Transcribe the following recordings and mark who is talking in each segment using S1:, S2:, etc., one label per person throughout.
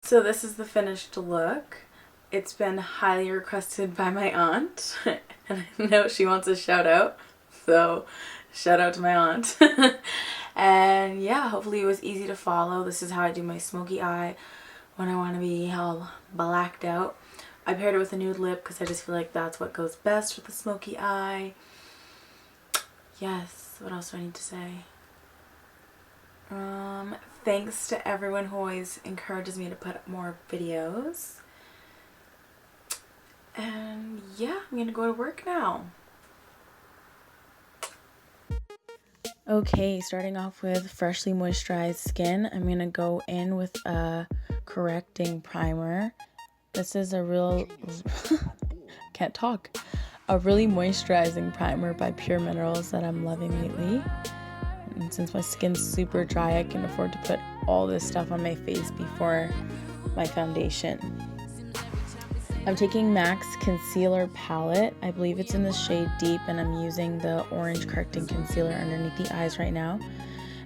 S1: So this is the finished look. It's been highly requested by my aunt, and I know she wants a shout out, so shout out to my aunt. And yeah, hopefully it was easy to follow. This is how I do my smoky eye when I want to be all blacked out. I paired it with a nude lip because I just feel like that's what goes best with the smoky eye. Yes, what else do I need to say? Thanks to everyone who always encourages me to put up more videos. And yeah, I'm gonna go to work now. Okay, starting off with freshly moisturized skin, I'm gonna go in with a correcting primer. This is a real can't talk. A really moisturizing primer by Pure Minerals that I'm loving lately. And since my skin's super dry, I can afford to put all this stuff on my face before my foundation. I'm taking MAC's Concealer Palette. I believe it's in the shade Deep, and I'm using the orange correcting concealer underneath the eyes right now.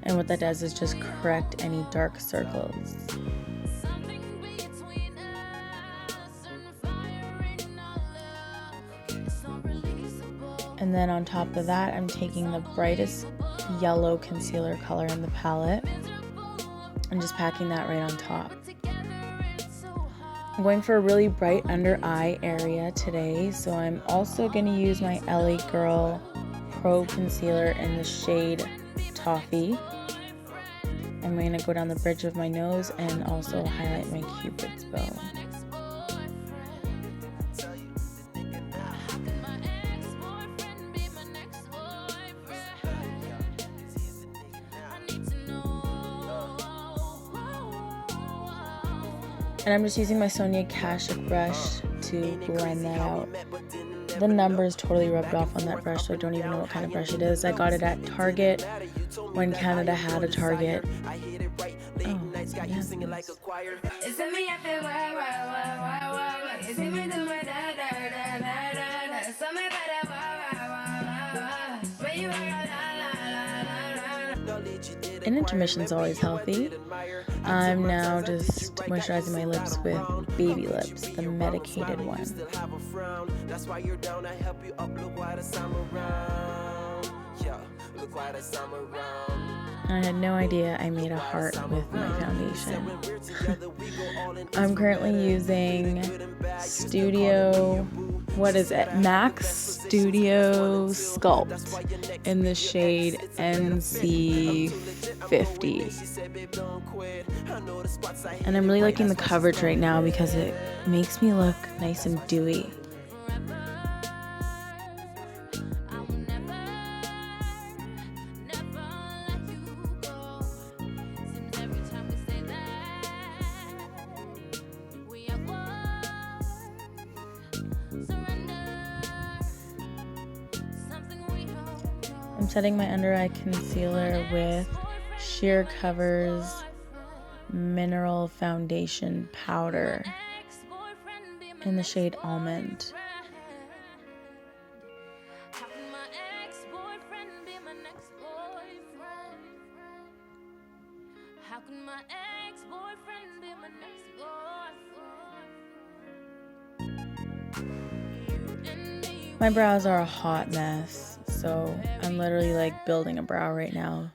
S1: And what that does is just correct any dark circles. And then on top of that, I'm taking the brightest yellow concealer color in the palette and just packing that right on top. I'm going for a really bright under eye area today, so I'm also going to use my LA Girl Pro Concealer in the shade Toffee. I'm going to go down the bridge of my nose and also highlight my Cupid's bow. And I'm just using my Sonia Kashuk brush to blend that out. The numbers totally rubbed off on that brush, so I don't even know what kind of brush it is. I got it at Target when Canada had a Target. Oh, yes. An intermission's always healthy. I'm now just moisturizing my lips with Baby Lips, the medicated one. I had no idea I made a heart with my foundation. I'm currently using MAC's Studio Sculpt in the shade NC50. And I'm really liking the coverage right now because it makes me look nice and dewy. I'm setting my under eye concealer with Sheer Cover's Mineral Foundation Powder in the shade Almond. My brows are a hot mess, so I'm literally like building a brow right now.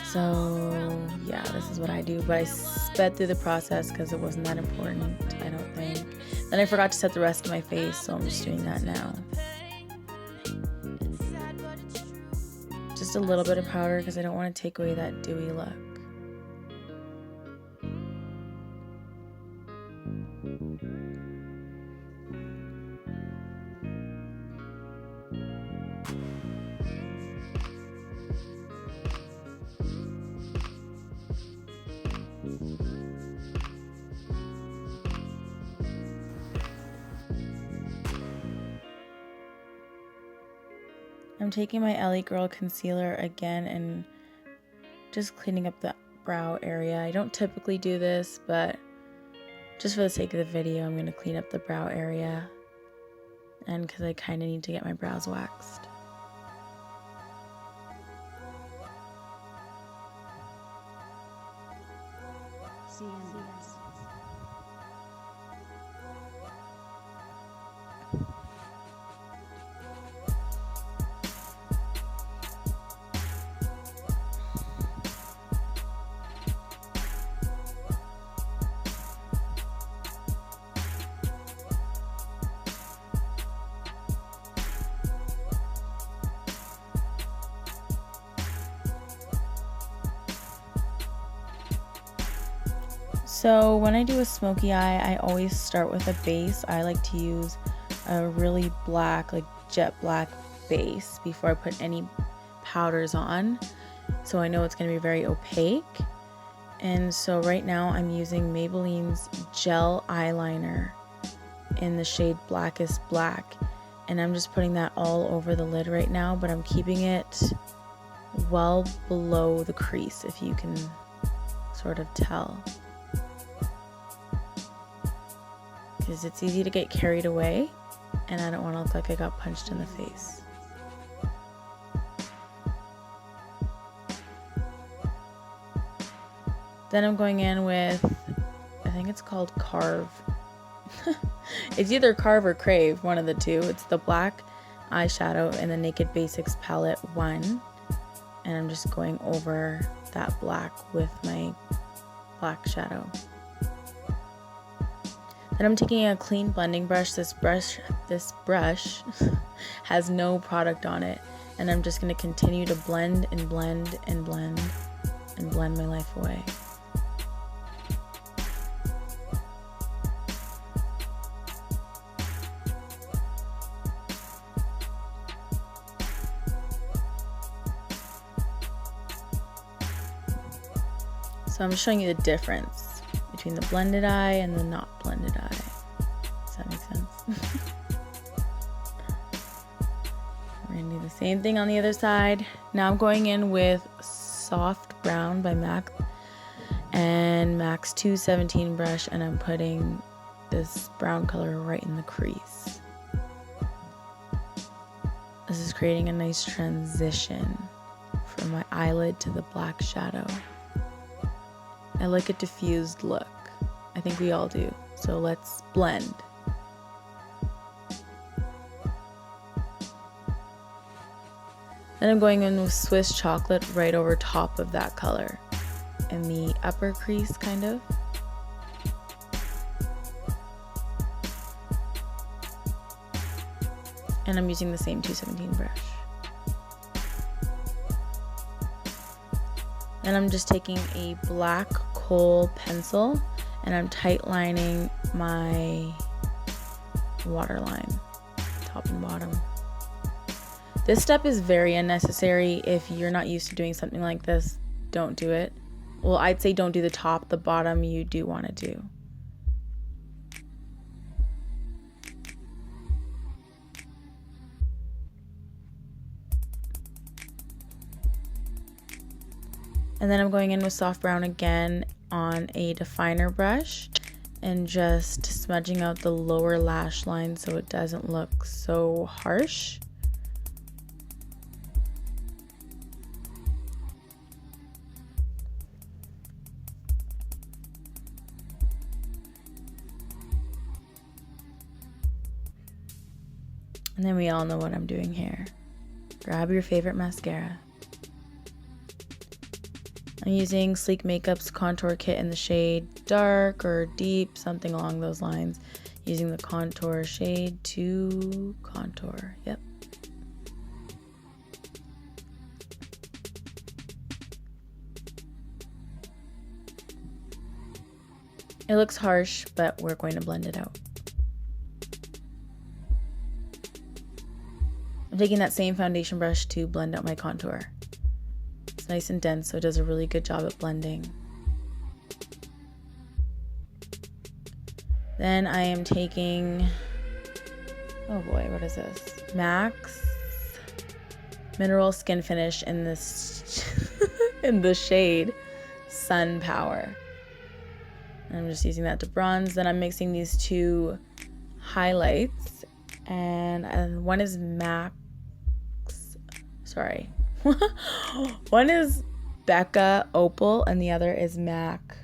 S1: So yeah, this is what I do, but I sped through the process because it wasn't that important, I don't think. Then I forgot to set the rest of my face, so I'm just doing that now. Just a little bit of powder because I don't want to take away that dewy look. I'm taking my LA Girl concealer again and just cleaning up the brow area. I don't typically do this, but just for the sake of the video, I'm going to clean up the brow area, and because I kind of need to get my brows waxed. So when I do a smoky eye, I always start with a base. I like to use a really black, like jet black base before I put any powders on. So I know it's going to be very opaque. And so right now I'm using Maybelline's gel eyeliner in the shade Blackest Black. And I'm just putting that all over the lid right now, but I'm keeping it well below the crease, if you can sort of tell. Because it's easy to get carried away, and I don't want to look like I got punched in the face. Then I'm going in with, I think it's called Carve. It's either Carve or Crave, one of the two. It's the black eyeshadow in the Naked Basics palette 1. And I'm just going over that black with my black shadow. Then I'm taking a clean blending brush. This brush has no product on it. And I'm just going to continue to blend and blend and blend and blend my life away. So I'm showing you the difference between the blended eye and the not blended eye. Does that make sense? We're gonna do the same thing on the other side. Now I'm going in with Soft Brown by MAC and MAC's 217 brush, and I'm putting this brown color right in the crease. This is creating a nice transition from my eyelid to the black shadow. I like a diffused look. I think we all do. So let's blend. Then I'm going in with Swiss Chocolate right over top of that color in the upper crease, kind of. And I'm using the same 217 brush. Then I'm just taking a black kohl pencil and I'm tight lining my waterline, top and bottom. This step is very unnecessary. If you're not used to doing something like this, don't do it. Well, I'd say don't do the top, the bottom you do want to do. And then I'm going in with Soft Brown again on a definer brush and just smudging out the lower lash line so it doesn't look so harsh. And then we all know what I'm doing here. Grab your favorite mascara. I'm using Sleek Makeup's contour kit in the shade dark or deep, something along those lines. Using the contour shade to contour. Yep. It looks harsh, but we're going to blend it out. I'm taking that same foundation brush to blend out my contour. It's nice and dense, so it does a really good job at blending. Then I am taking, oh boy, what is this? MAC's Mineral Skin Finish in this in the shade Sun Power. And I'm just using that to bronze. Then I'm mixing these two highlights, and one is one is Becca Opal and the other is MAC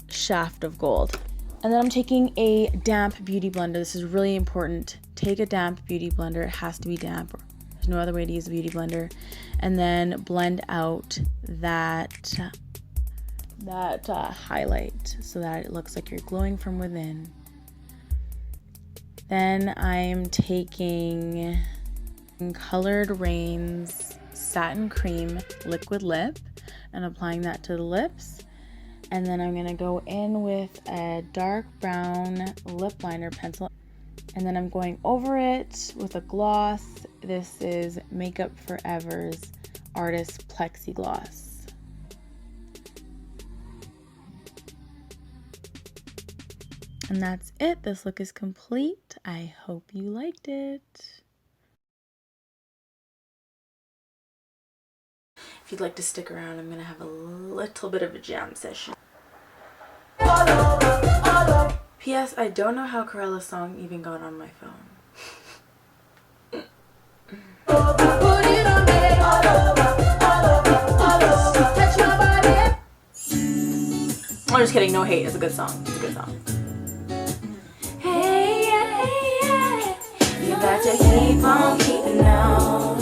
S1: Shaft of Gold. And then I'm taking a damp beauty blender. This is really important. Take a damp beauty blender. It has to be damp. There's no other way to use a beauty blender. And then blend out that highlight so that it looks like you're glowing from within. Then I'm taking Colored Rain's Satin Cream Liquid Lip and applying that to the lips. And then I'm gonna go in with a dark brown lip liner pencil. And then I'm going over it with a gloss. This is Makeup Forever's Artist Plexi Gloss. And that's it. This look is complete. I hope you liked it. If you'd like to stick around, I'm gonna have a little bit of a jam session. P.S. I don't know how Corella's song even got on my phone. I'm just kidding, no hate. It's a good song. It's a good song. Hey, yeah, yeah. You got to keep on keeping on.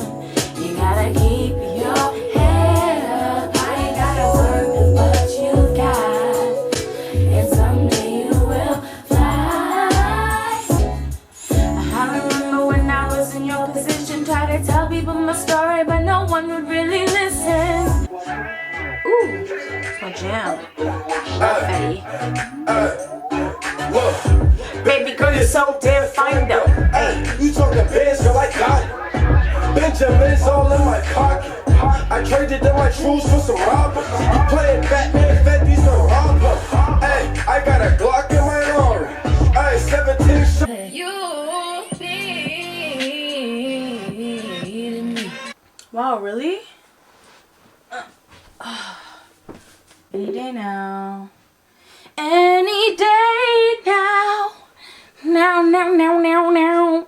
S1: You gotta keep your head up. I ain't gotta work, but you got. And someday you will fly. I remember when I was in your position, try to tell people my story, but no one would really listen. Ooh, it's my jam. Eddie.
S2: Look, baby girl, you're so damn fine though. Hey, you talking bands, girl, I got it. Benjamin's all in my pocket. I traded in my truths for some robbers. You playing Batman, Fetty's no robber. Hey, I got a Glock in my arm. Hey, 17 shots.
S1: You need me. Wow, really? Any day now. Any day now. Now.